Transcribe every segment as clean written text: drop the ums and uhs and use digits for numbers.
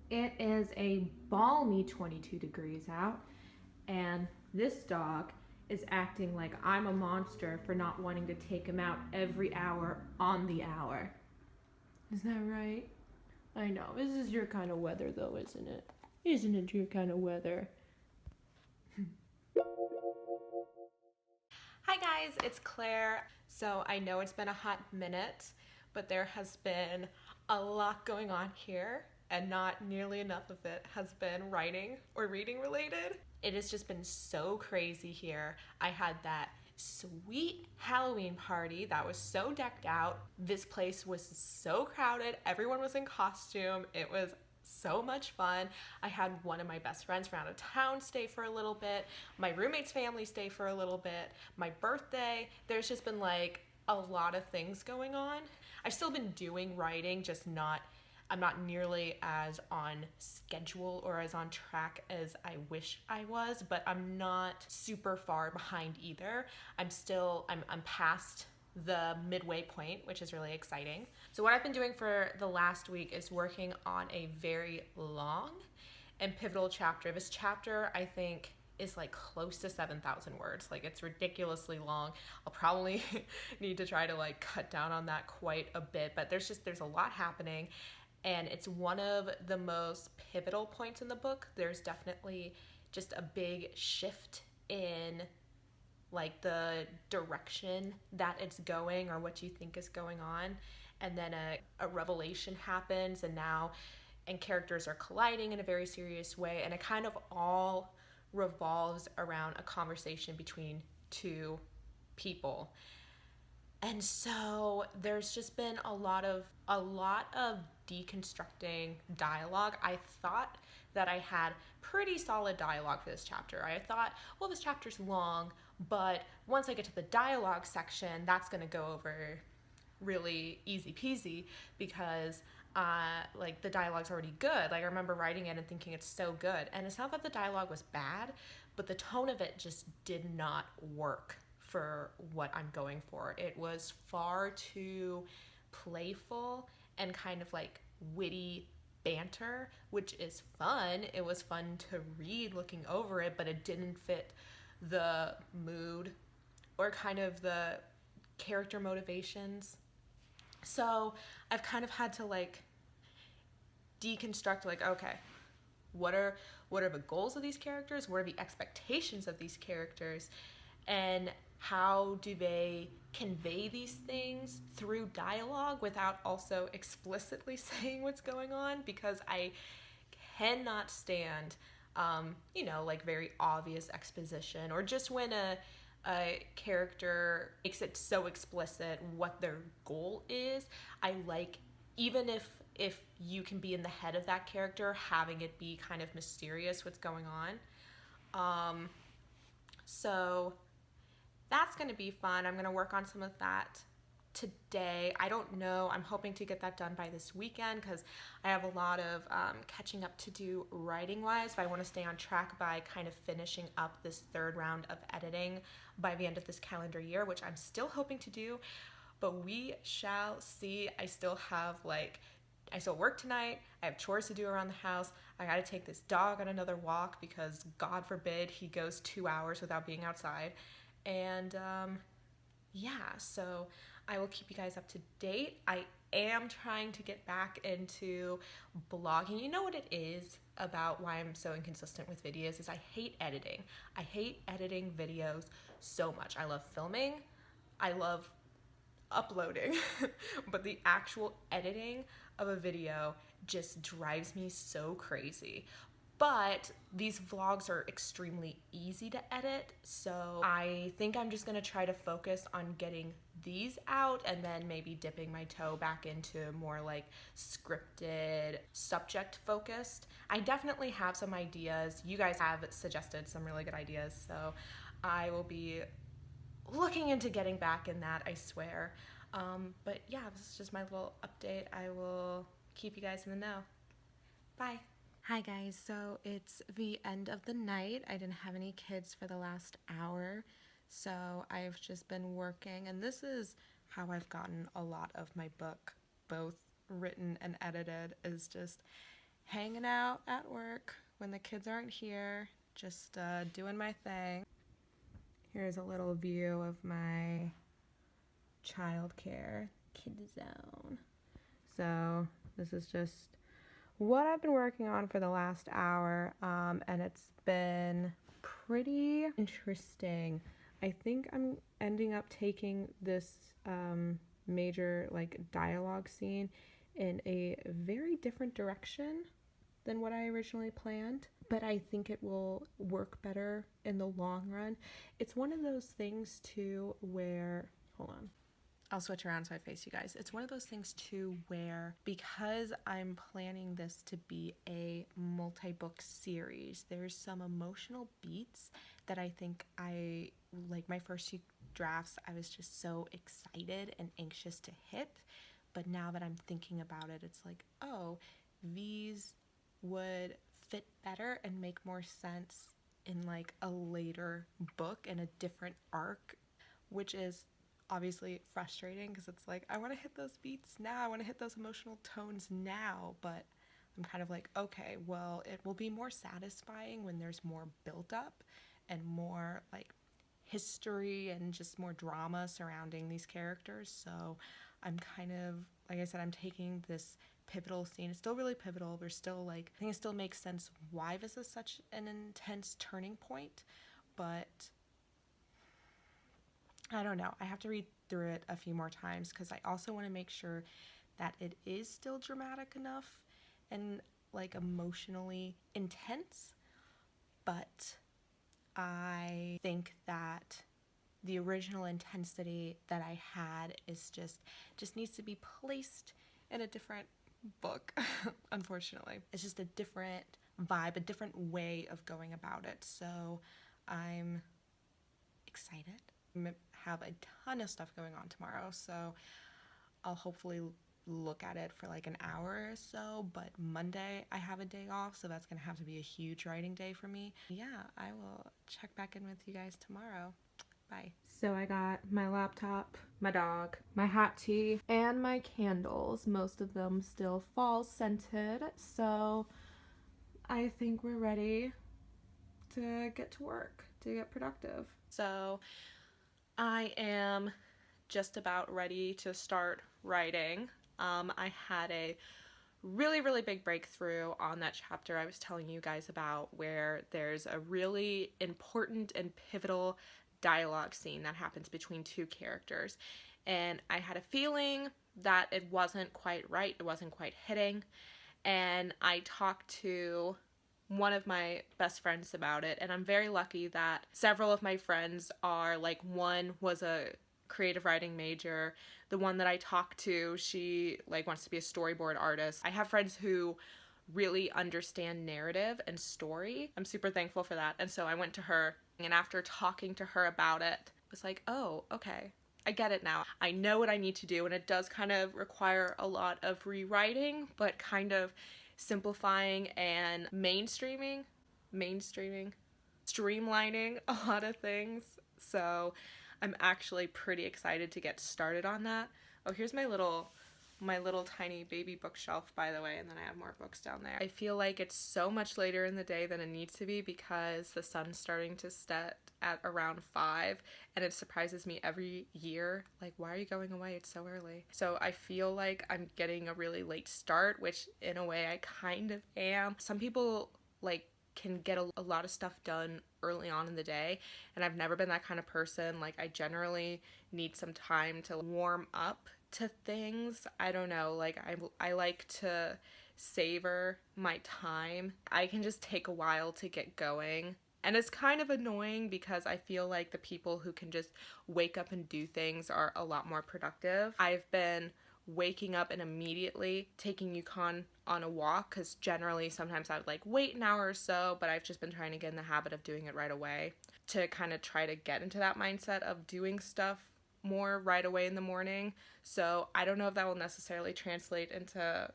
It is a balmy 22 degrees out, and this dog is acting like I'm a monster for not wanting to take him out every hour on the hour. Is that right? I know. This is your kind of weather, though, isn't it? Isn't it your kind of weather? Hi guys, it's Claire. So I know it's been a hot minute, but there has been a lot going on here, and not nearly enough of it has been writing or reading related. It has just been so crazy here. I had that sweet Halloween party that was so decked out. This place was so crowded. Everyone was in costume. It was so much fun. I had one of my best friends from out of town stay for a little bit. My roommate's family stay for a little bit. My birthday. There's just been like a lot of things going on. I've still been doing writing, just not I'm not nearly as on schedule or as on track as I wish I was, but I'm not super far behind either. I'm past the midway point, which is really exciting. So what I've been doing for the last week is working on a very long and pivotal chapter. This chapter, I think, is like close to 7,000 words. Like, it's ridiculously long. I'll probably need to try to like cut down on that quite a bit, but there's a lot happening, and it's one of the most pivotal points in the book. There's definitely just a big shift in like the direction that it's going or what you think is going on, and then a revelation happens, and characters are colliding in a very serious way, and it kind of all revolves around a conversation between two people. And so there's just been a lot of deconstructing dialogue. I thought that I had pretty solid dialogue for this chapter. I thought, well, this chapter's long, but once I get to the dialogue section, that's going to go over really easy peasy, because like the dialogue's already good. Like, I remember writing it and thinking it's so good. And it's not that the dialogue was bad, but the tone of it just did not work for what I'm going for. It was far too playful and kind of like witty banter, which is fun. It was fun to read looking over it, but it didn't fit the mood or kind of the character motivations. So I've kind of had to like deconstruct, like, okay, what are the goals of these characters? What are the expectations of these characters? And how do they convey these things through dialogue without also explicitly saying what's going on? Because I cannot stand, like very obvious exposition, or just when a character makes it so explicit what their goal is. I like, even if you can be in the head of that character, having it be kind of mysterious what's going on. So that's going to be fun. I'm going to work on some of that today. I don't know. I'm hoping to get that done by this weekend, because I have a lot of catching up to do writing wise. But I want to stay on track by kind of finishing up this third round of editing by the end of this calendar year, which I'm still hoping to do. But we shall see. I still work tonight. I have chores to do around the house. I got to take this dog on another walk, because God forbid he goes 2 hours without being outside. And yeah, so I will keep you guys up to date. I am trying to get back into blogging. You know what it is about why I'm so inconsistent with videos is I hate editing. I hate editing videos so much. I love filming. I love uploading, but the actual editing of a video just drives me so crazy. But these vlogs are extremely easy to edit, so I think I'm just gonna try to focus on getting these out, and then maybe dipping my toe back into more like scripted, subject focused. I definitely have some ideas. You guys have suggested some really good ideas, so I will be looking into getting back in that, I swear. But yeah, this is just my little update. I will keep you guys in the know. Bye. Hi guys, so it's the end of the night. I didn't have any kids for the last hour, so I've just been working, and this is how I've gotten a lot of my book, both written and edited, is just hanging out at work when the kids aren't here, just doing my thing. Here's a little view of my childcare kid zone. So this is just what I've been working on for the last hour, and it's been pretty interesting. I think I'm ending up taking this major like dialogue scene in a very different direction than what I originally planned, but I think it will work better in the long run. It's one of those things too where, hold on, I'll switch around so I face you guys. It's one of those things too where, because I'm planning this to be a multi-book series, there's some emotional beats that I think I, like my first few drafts, I was just so excited and anxious to hit. But now that I'm thinking about it, it's like, oh, these would fit better and make more sense in like a later book and a different arc, which is obviously frustrating because it's like, I want to hit those beats now, I want to hit those emotional tones now, but I'm kind of like, okay, well, it will be more satisfying when there's more built up and more like history and just more drama surrounding these characters. So I'm kind of, like I said, I'm taking this pivotal scene. It's still really pivotal. We're still like, I think it still makes sense why this is such an intense turning point, but I don't know. I have to read through it a few more times because I also want to make sure that it is still dramatic enough and like emotionally intense, but I think that the original intensity that I had is just needs to be placed in a different book. Unfortunately, it's just a different vibe, a different way of going about it. So I'm excited. I have a ton of stuff going on tomorrow, so I'll hopefully look at it for like an hour or so, but Monday I have a day off, so that's gonna have to be a huge writing day for me. Yeah, I will check back in with you guys tomorrow. Bye. So I got my laptop, my dog, my hot tea, and my candles, most of them still fall scented, so I think we're ready to get to work, to get productive. So I am just about ready to start writing. I had a really big breakthrough on that chapter I was telling you guys about, where there's a really important and pivotal dialogue scene that happens between two characters, and I had a feeling that it wasn't quite right, it wasn't quite hitting, and I talked to one of my best friends about it, and I'm very lucky that several of my friends are like, one was a creative writing major, the one that I talked to, she like wants to be a storyboard artist. I have friends who really understand narrative and story. I'm super thankful for that. And so I went to her, and after talking to her about it, I was like, oh, okay, I get it now. I know what I need to do, and it does kind of require a lot of rewriting, but kind of simplifying and streamlining a lot of things. So I'm actually pretty excited to get started on that. Oh, here's my little tiny baby bookshelf, by the way, and then I have more books down there. I feel like it's so much later in the day than it needs to be because the sun's starting to set at around 5, and it surprises me every year. Like, why are you going away? It's so early. So I feel like I'm getting a really late start, which in a way I kind of am. Some people like can get a lot of stuff done early on in the day, and I've never been that kind of person. Like, I generally need some time to warm up to things. I don't know, like I like to savor my time. I can just take a while to get going, and it's kind of annoying because I feel like the people who can just wake up and do things are a lot more productive. I've been waking up and immediately taking Yukon on a walk, because generally sometimes I would like wait an hour or so, but I've just been trying to get in the habit of doing it right away to kind of try to get into that mindset of doing stuff more right away in the morning. So I don't know if that will necessarily translate into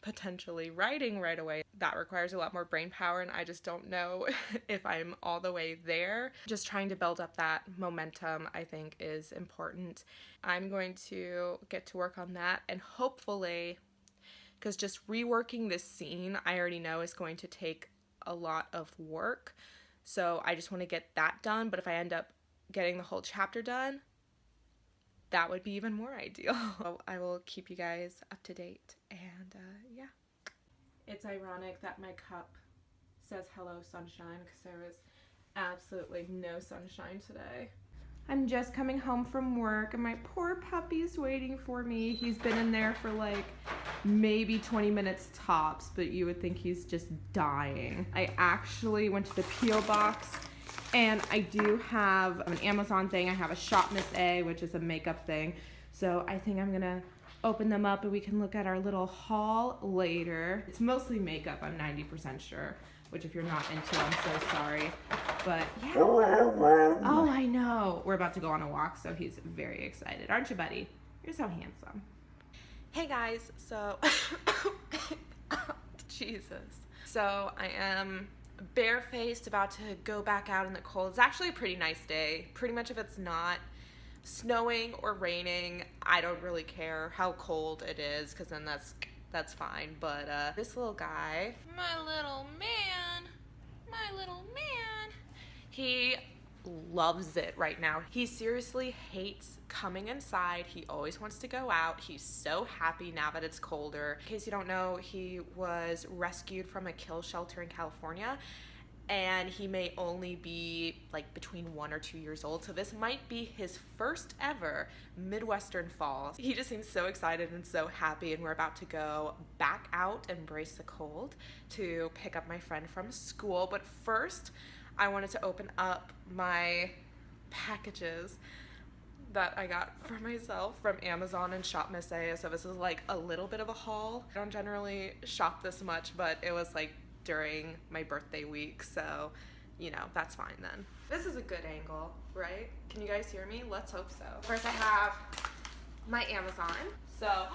potentially writing right away. That requires a lot more brain power, and I just don't know if I'm all the way there. Just trying to build up that momentum, I think, is important. I'm going to get to work on that and hopefully because just reworking this scene I already know is going to take a lot of work. So I just want to get that done, but if I end up getting the whole chapter done, that would be even more ideal. So I will keep you guys up to date, and yeah. It's ironic that my cup says hello sunshine because there was absolutely no sunshine today. I'm just coming home from work and my poor puppy's waiting for me. He's been in there for like maybe 20 minutes tops, but you would think he's just dying. I actually went to the P.O. box, and I do have an Amazon thing. I have a Shop Miss A, which is a makeup thing. So I think I'm gonna open them up and we can look at our little haul later. It's mostly makeup, I'm 90% sure, which if you're not into, I'm so sorry. But yeah. Oh, I know. We're about to go on a walk, so he's very excited. Aren't you, buddy? You're so handsome. Hey guys, so Jesus. So I am barefaced, about to go back out in the cold. It's actually a pretty nice day. Pretty much if it's not snowing or raining, I don't really care how cold it is, because then that's fine. But this little guy, my little man, he loves it right now. He seriously hates coming inside. He always wants to go out. He's so happy now that it's colder. In case you don't know, he was rescued from a kill shelter in California, and he may only be like between 1 or 2 years old. So this might be his first ever Midwestern fall. He just seems so excited and so happy, and we're about to go back out and brace the cold to pick up my friend from school. But first, I wanted to open up my packages that I got for myself from Amazon and Shop Miss A. So this is like a little bit of a haul. I don't generally shop this much, but it was like during my birthday week, so you know, that's fine then. This is a good angle, right? Can you guys hear me? Let's hope so. First I have my Amazon. So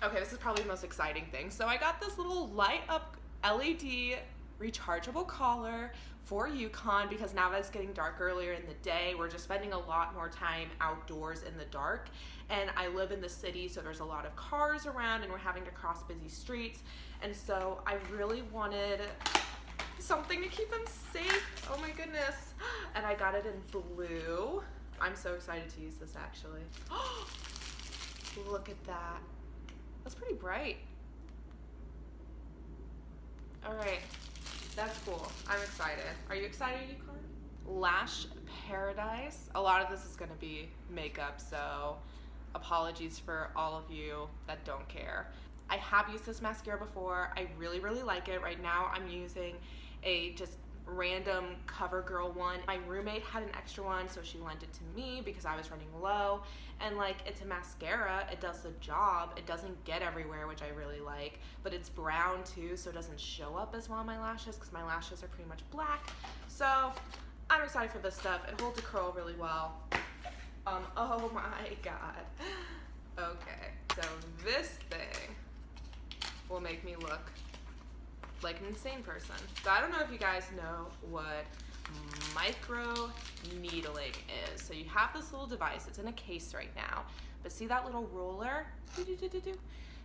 okay, this is probably the most exciting thing. So I got this little light up LED rechargeable collar for Yukon, because now that it's getting dark earlier in the day, we're just spending a lot more time outdoors in the dark, and I live in the city, so there's a lot of cars around and we're having to cross busy streets, and so I really wanted something to keep them safe. Oh my goodness. And I got it in blue. I'm so excited to use this actually. Look at that. That's pretty bright. All right. That's cool. I'm excited. Are you excited, Yukon? Lash Paradise. A lot of this is going to be makeup, so apologies for all of you that don't care. I have used this mascara before. I really, really like it. Right now I'm using a just random CoverGirl one. My roommate had an extra one, so she lent it to me because I was running low. And like, it's a mascara, it does the job. It doesn't get everywhere, which I really like, but it's brown too, so it doesn't show up as well on my lashes, because my lashes are pretty much black. So I'm excited for this stuff. It holds a curl really well. Oh my god. Okay, so this thing will make me look like an insane person. So I don't know if you guys know what micro needling is. So you have this little device, it's in a case right now, but see that little roller?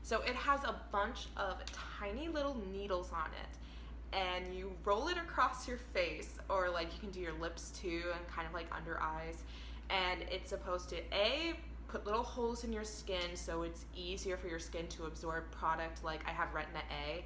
So it has a bunch of tiny little needles on it, and you roll it across your face, or like you can do your lips too, and kind of like under eyes, and it's supposed to put little holes in your skin so it's easier for your skin to absorb product. Like I have Retina A,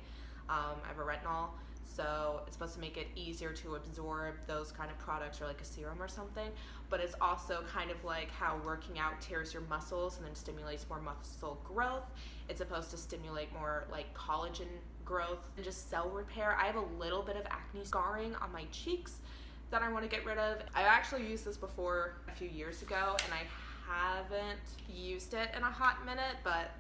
I have a retinol, so it's supposed to make it easier to absorb those kind of products, or like a serum or something. But it's also kind of like how working out tears your muscles and then stimulates more muscle growth. It's supposed to stimulate more like collagen growth and just cell repair. I have a little bit of acne scarring on my cheeks that I want to get rid of. I actually used this before a few years ago, and I haven't used it in a hot minute, but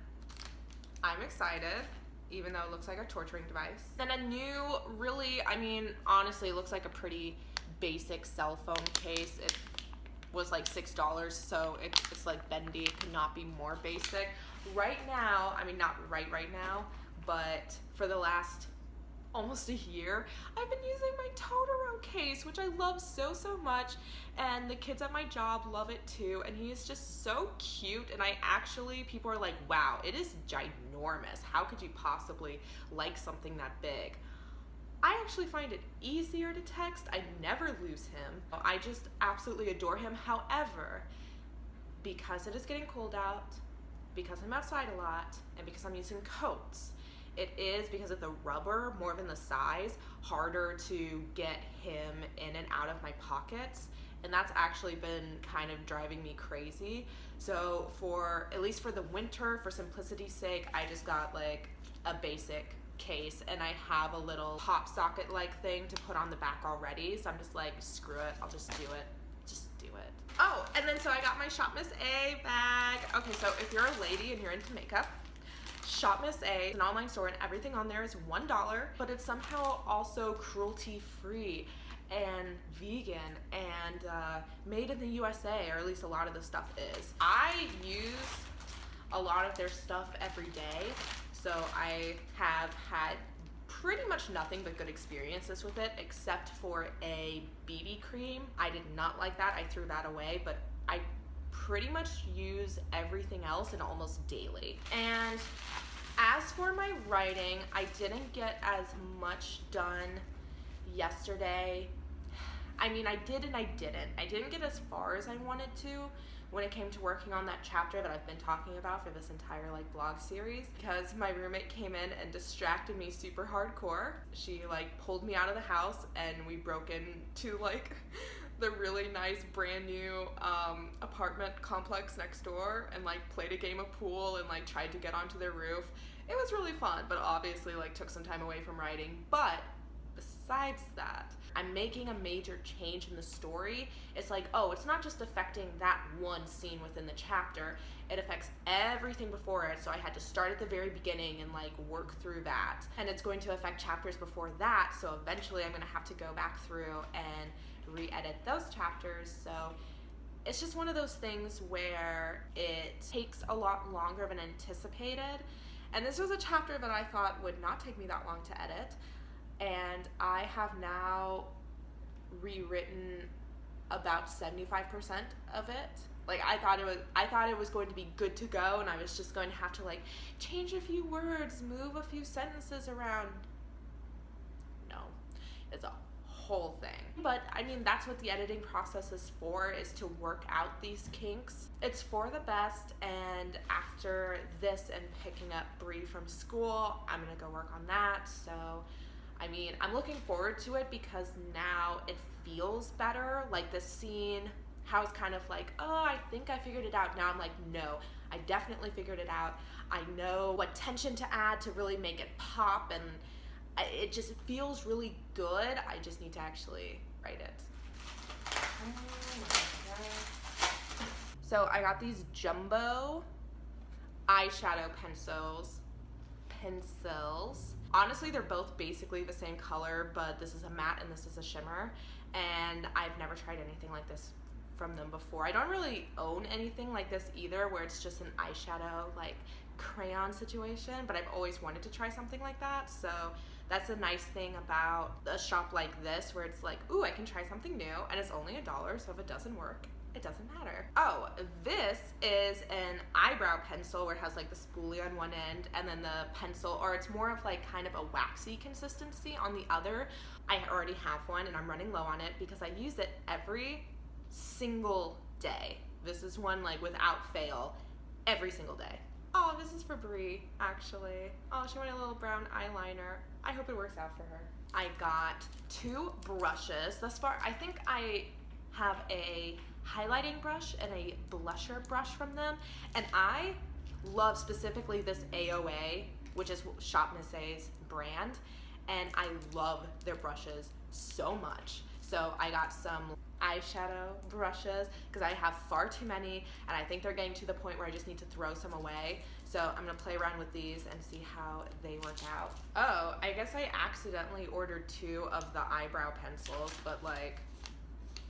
I'm excited, even though it looks like a torturing device. Then a new, really, I mean, honestly, it looks like a pretty basic cell phone case. It was like $6, so it's like bendy. It could not be more basic. Right now, I mean, not right now, but for the last almost a year, I've been using my Totoro case, which I love so much, and the kids at my job love it too, and he is just so cute, and people are like, wow, it is ginormous. How could you possibly like something that big? I actually find it easier to text. I never lose him. I just absolutely adore him. However, because it is getting cold out, because I'm outside a lot, and because I'm using coats, it is, because of the rubber more than the size, harder to get him in and out of my pockets. And that's actually been kind of driving me crazy. So at least for the winter, for simplicity's sake, I just got like a basic case, and I have a little pop socket like thing to put on the back already. So I'm just like, screw it, I'll just do it. Oh, and then so I got my Shop Miss A bag. Okay, so if you're a lady and you're into makeup, Shop Miss A is an online store, and everything on there is $1, but it's somehow also cruelty-free and vegan and made in the USA, or at least a lot of the stuff is. I use a lot of their stuff every day, so I have had pretty much nothing but good experiences with it, except for a BB cream. I did not like that. I threw that away, but I pretty much use everything else and almost daily. And as for my writing, I didn't get as much done yesterday. I mean, I did and I didn't. I didn't get as far as I wanted to when it came to working on that chapter that I've been talking about for this entire like blog series, because my roommate came in and distracted me super hardcore. She like pulled me out of the house, and we broke into like the really nice brand new apartment complex next door, and like played a game of pool and like tried to get onto their roof. It was really fun, but obviously like took some time away from writing. But besides that, I'm making a major change in the story. It's like, oh, it's not just affecting that one scene within the chapter, it affects everything before it. So I had to start at the very beginning and like work through that. And it's going to affect chapters before that, so eventually I'm gonna have to go back through and re-edit those chapters. So it's just one of those things where it takes a lot longer than anticipated. And this was a chapter that I thought would not take me that long to edit. And I have now rewritten about 75% of it. Like I thought it was going to be good to go, and I was just going to have to like change a few words, move a few sentences around. No, it's a whole thing. But I mean, that's what the editing process is for, is to work out these kinks. It's for the best, and after this and picking up Bree from school, I'm gonna go work on that. So I mean, I'm looking forward to it because now it feels better. Like this scene, how it's kind of like, oh, I think I figured it out. Now I'm like, no, I definitely figured it out. I know what tension to add to really make it pop, and it just feels really good. I just need to actually write it. So I got these jumbo eyeshadow pencils. Honestly, they're both basically the same color, but this is a matte and this is a shimmer, and I've never tried anything like this from them before. I don't really own anything like this either, where it's just an eyeshadow like crayon situation, but I've always wanted to try something like that. So that's a nice thing about a shop like this, where it's like, ooh, I can try something new, and it's only $1, so if it doesn't work, it doesn't matter. Oh, this is an eyebrow pencil where it has like the spoolie on one end, and then the pencil, or it's more of like kind of a waxy consistency on the other. I already have one and I'm running low on it because I use it every single day. This is one like without fail, every single day. Oh, this is for Bree, actually. Oh, she wanted a little brown eyeliner. I hope it works out for her. I got 2 brushes. Thus far, I think I have a highlighting brush and a blusher brush from them, and I love specifically this AOA, which is Shop Miss A's brand, and I love their brushes so much. So I got some eyeshadow brushes because I have far too many, and I think they're getting to the point where I just need to throw some away. So I'm gonna play around with these and see how they work out. Oh, I guess I accidentally ordered 2 of the eyebrow pencils, but like,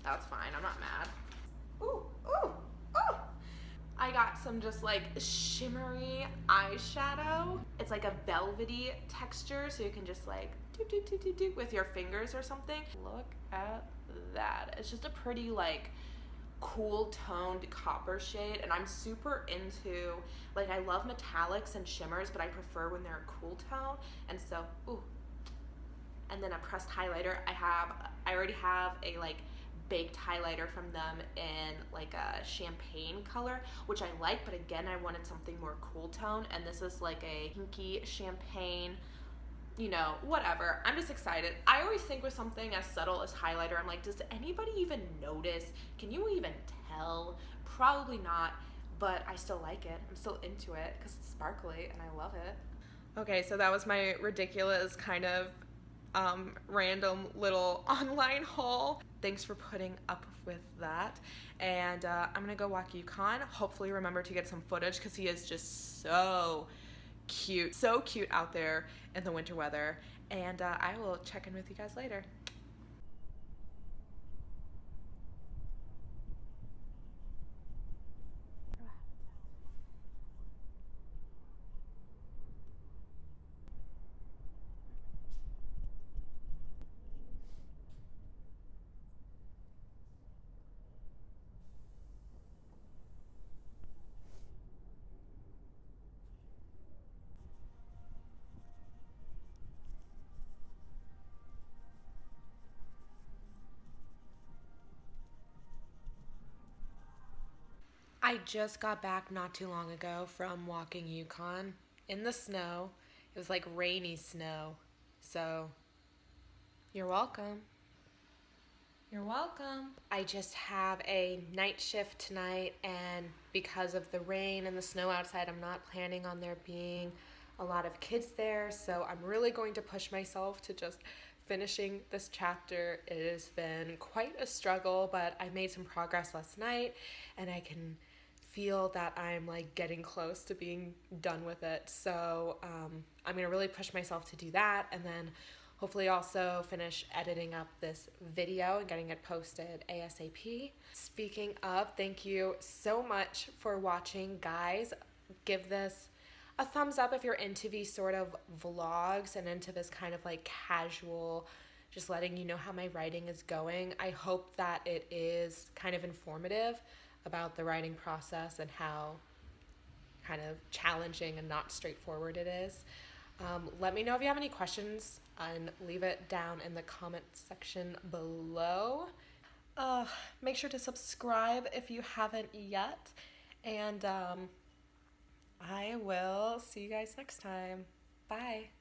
that's fine, I'm not mad. Ooh, ooh, ooh. I got some just like shimmery eyeshadow. It's like a velvety texture, so you can just like do with your fingers or something. Look at that. It's just a pretty like cool toned copper shade, and I'm super into, like, I love metallics and shimmers, but I prefer when they're a cool tone. And so, ooh. And then a pressed highlighter. I already have a like baked highlighter from them in like a champagne color, which I like, but again, I wanted something more cool tone, and this is like a pinky champagne, you know, whatever. I'm just excited. I always think with something as subtle as highlighter, I'm like, does anybody even notice? Can you even tell? Probably not, but I still like it. I'm still into it because it's sparkly and I love it. Okay, so that was my ridiculous kind of random little online haul. Thanks for putting up with that. And I'm gonna go walk Yukon. Hopefully remember to get some footage because he is just so cute out there in the winter weather. And I will check in with you guys later. I just got back not too long ago from walking Yukon in the snow. It was like rainy snow. So, you're welcome. You're welcome. I just have a night shift tonight, and because of the rain and the snow outside, I'm not planning on there being a lot of kids there. So, I'm really going to push myself to just finishing this chapter. It has been quite a struggle, but I made some progress last night, and I can feel that I'm like getting close to being done with it. So I'm gonna really push myself to do that, and then hopefully also finish editing up this video and getting it posted ASAP. Speaking of, thank you so much for watching, guys. Give this a thumbs up if you're into these sort of vlogs and into this kind of like casual, just letting you know how my writing is going. I hope that it is kind of informative about the writing process and how kind of challenging and not straightforward it is. Let me know if you have any questions and leave it down in the comment section below. Make sure to subscribe if you haven't yet, and I will see you guys next time. Bye.